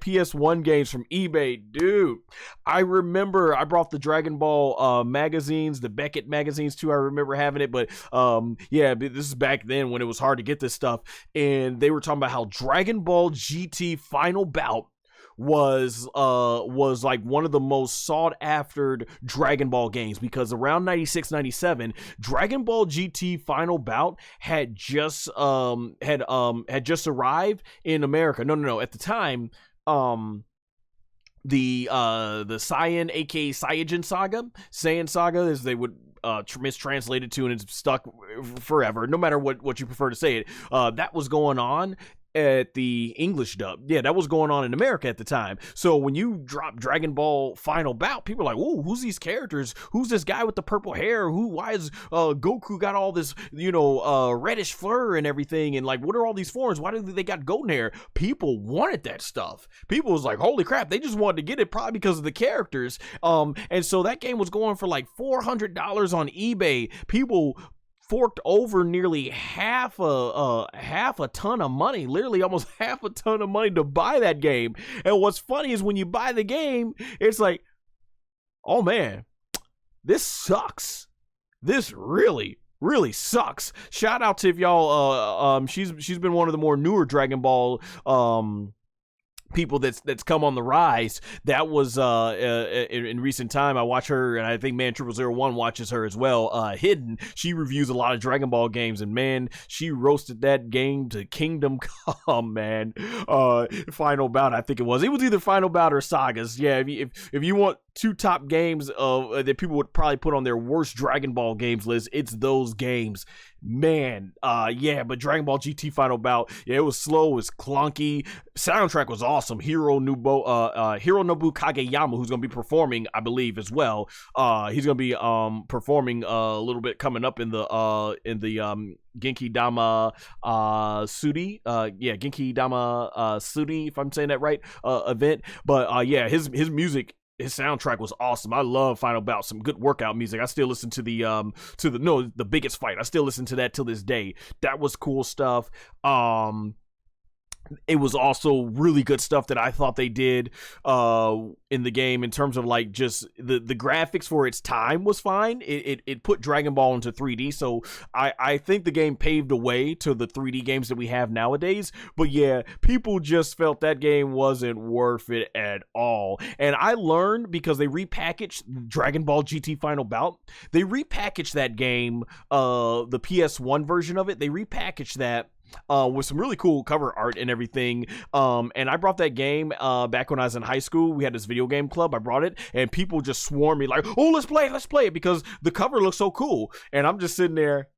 PS1 games from eBay, dude. I remember I brought the Dragon Ball magazines, the Beckett magazines too. I remember having it, but yeah, this is back then when it was hard to get this stuff. And they were talking about how Dragon Ball GT Final Bout was like one of the most sought after Dragon Ball games, because around 96, 97, Dragon Ball GT Final Bout had just arrived in America. No, at the time, the Saiyan, aka Saiyan Saga, as they would mistranslate it to, and it's stuck forever, no matter what you prefer to say it, that was going on at the English dub. Yeah, that was going on in America at the time. So when you drop Dragon Ball Final Bout, people are like, "Ooh, who's these characters? Who's this guy with the purple hair? Why is Goku got all this, reddish fur and everything? And like, what are all these forms? Why do they got golden hair?" People wanted that stuff. People was like, "Holy crap!" They just wanted to get it, probably because of the characters. And so that game was going for like $400 on eBay. People forked over nearly half a ton of money, literally almost half a ton of money to buy that game. And what's funny is when you buy the game, it's like, oh man, this sucks. This really sucks. Shout out to, if y'all she's been one of the more newer Dragon Ball people that's come on the rise. That was in recent time. I watch her, and I think Man 0001 watches her as well. Hidden, she reviews a lot of Dragon Ball games, and man, she roasted that game to Kingdom Come, man. Final Bout, I think it was either Final Bout or Sagas. Yeah, if you want two top games of that people would probably put on their worst Dragon Ball games list, it's those games, man. Yeah, but Dragon Ball GT Final Bout, yeah, it was slow, it was clunky. Soundtrack was awesome. Hironobu Kageyama, who's gonna be performing, I believe, as well. He's gonna be performing a little bit coming up in the Genkidamatsuri, Genkidamatsuri, if I'm saying that right, event. But yeah, his music, his soundtrack was awesome. I love Final Bout, some good workout music. I still listen to the biggest fight. I still listen to that till this day. That was cool stuff. It was also really good stuff that I thought they did in the game in terms of like just the graphics for its time was fine. It put Dragon Ball into 3D, so I think the game paved the way to the 3D games that we have nowadays. But yeah, people just felt that game wasn't worth it at all. And I learned, because they repackaged Dragon Ball GT Final Bout. They repackaged that game, the PS1 version of it. They repackaged that with some really cool cover art and everything. And I brought that game back when I was in high school. We had this video game club. I brought it, and people just swarmed me like, "Oh, let's play it," because the cover looks so cool. And I'm just sitting there,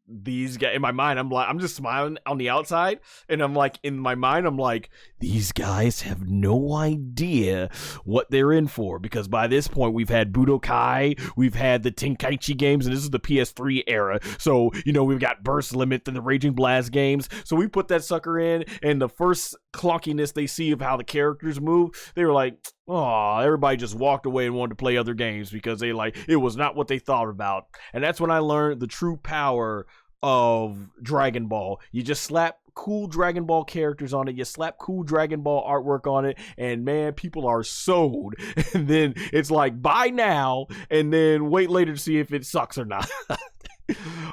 these guys, in my mind, I'm just smiling on the outside, and I'm like, in my mind, I'm like, these guys have no idea what they're in for, because by this point we've had Budokai, we've had the Tenkaichi games, and this is the PS3 era. So we've got Burst Limit and the Raging Blast games. So we put that sucker in, and the first clunkiness they see of how the characters move, they were like, oh, everybody just walked away and wanted to play other games because it was not what they thought about. And that's when I learned the true power of Dragon Ball. You just slap cool Dragon Ball characters on it, you slap cool Dragon Ball artwork on it, and man, people are sold. And then it's like, buy now, and then wait later to see if it sucks or not.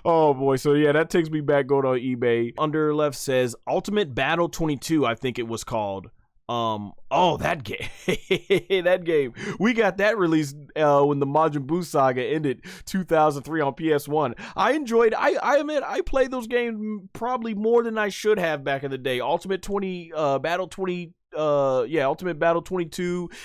Oh boy. So yeah, that takes me back. Go to eBay. Under left says Ultimate Battle 22, I think it was called. That game. That game, we got that released when the Majin Buu saga ended 2003 on PS1. I enjoyed, I admit, I played those games probably more than I should have back in the day. Ultimate Battle 22,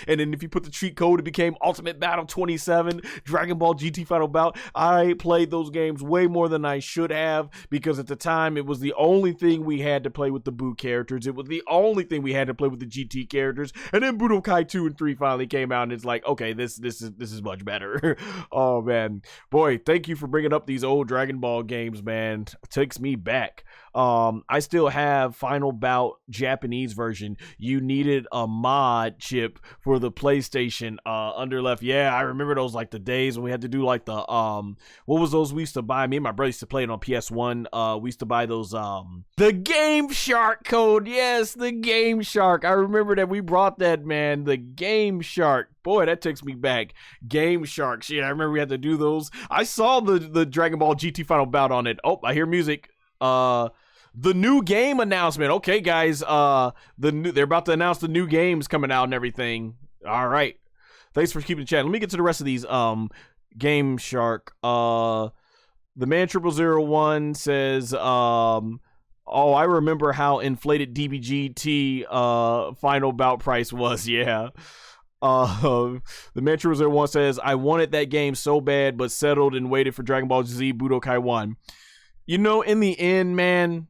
and then if you put the cheat code, it became Ultimate Battle 27. Dragon Ball GT Final Bout. I played those games way more than I should have, because at the time it was the only thing we had to play with the Buu characters. It was the only thing we had to play with the GT characters. And then Budokai 2 and 3 finally came out, and it's like, okay, this is much better. Oh man, boy, thank you for bringing up these old Dragon Ball games, man. It takes me back. I still have Final Bout Japanese version. You needed a mod chip for the PlayStation. Under left, yeah, I remember those, like the days when we had to do like the what was those we used to buy? Me and my brother used to play it on PS1. We used to buy those the Game Shark code. Yes, the Game Shark. I remember that we brought that, man. The Game Shark. Boy, that takes me back. Game Sharks. Yeah, I remember we had to do those. I saw the Dragon Ball GT Final Bout on it. Oh, I hear music. The new game announcement. Okay, guys. They're about to announce the new games coming out and everything. All right. Thanks for keeping the chat. Let me get to the rest of these. Game Shark. The man 0001 says, oh, I remember how inflated DBGT Final Bout price was. Yeah. The man 0001 says, I wanted that game so bad, but settled and waited for Dragon Ball Z Budokai 1. You know, in the end, man,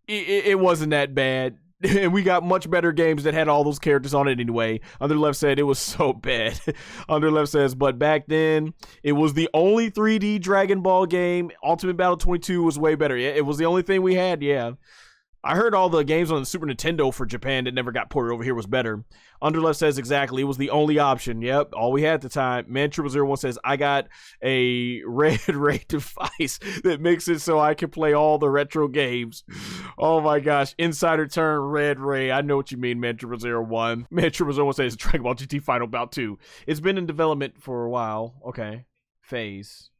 it wasn't that bad. And we got much better games that had all those characters on it anyway. Under left said it was so bad. Under left says, but back then, it was the only 3D Dragon Ball game. Ultimate Battle 22 was way better. Yeah, it was the only thing we had, yeah. I heard all the games on the Super Nintendo for Japan that never got ported over here was better. Underleft says exactly. It was the only option. Yep, all we had at the time. Man001 says, I got a Red Ray device that makes it so I can play all the retro games. Oh my gosh. Insider turn Red Ray. I know what you mean, Man001. Man001 says, Dragon Ball GT Final Bout 2. It's been in development for a while. Okay. Phase.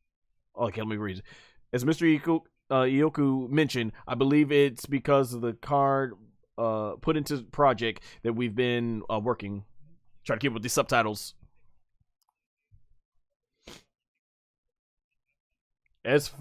Okay, let me read it. As Mr. Iyoku mentioned, I believe it's because of the card put into project that we've been working. Try to keep up with the subtitles. As